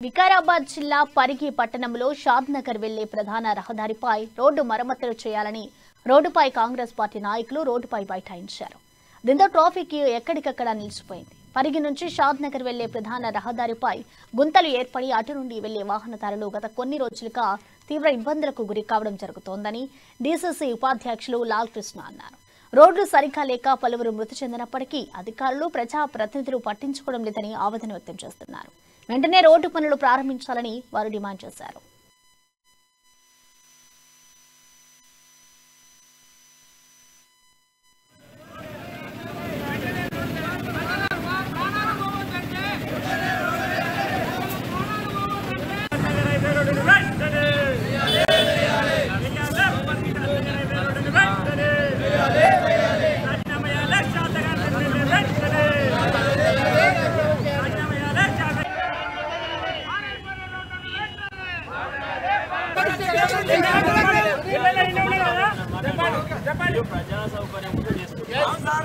వికారాబాద్ జిల్లా పరిగి పట్టణంలో షాద్ నగర్ వెళ్లే ప్రధాన రహదారిపై రోడ్డు మరమ్మతులు చేయాలని రోడ్డుపై కాంగ్రెస్ పార్టీ నాయకులు రోడ్డుపై బైఠాయించారు. దీంతో ట్రాఫిక్ ఎక్కడికక్కడ నిలిచిపోయింది. పరిగి నుంచి షాద్ నగర్ వెళ్లే ప్రధాన రహదారిపై గుంతలు ఏర్పడి అటు నుండి వెళ్లే వాహనదారులు గత కొన్ని రోజులుగా తీవ్ర ఇబ్బందులకు గురి కావడం జరుగుతోందని డీసీసీ ఉపాధ్యక్షులు లాల్ కృష్ణ అన్నారు. రోడ్లు సరిగ్గా లేక పలువురు మృతి చెందినప్పటికీ అధికారులు ప్రజాప్రతినిధులు పట్టించుకోవడం లేదని ఆవేదన వ్యక్తం చేస్తున్నారు. వెంటనే రోడ్డు పనులు ప్రారంభించాలని వారు డిమాండ్ చేశారు.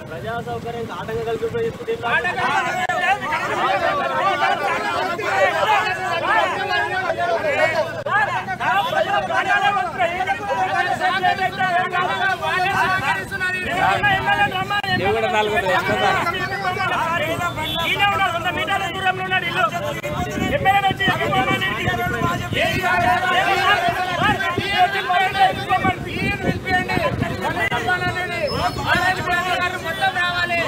ప్రజా సౌకర్యం ఆటంకం కల్పించే రావాలి.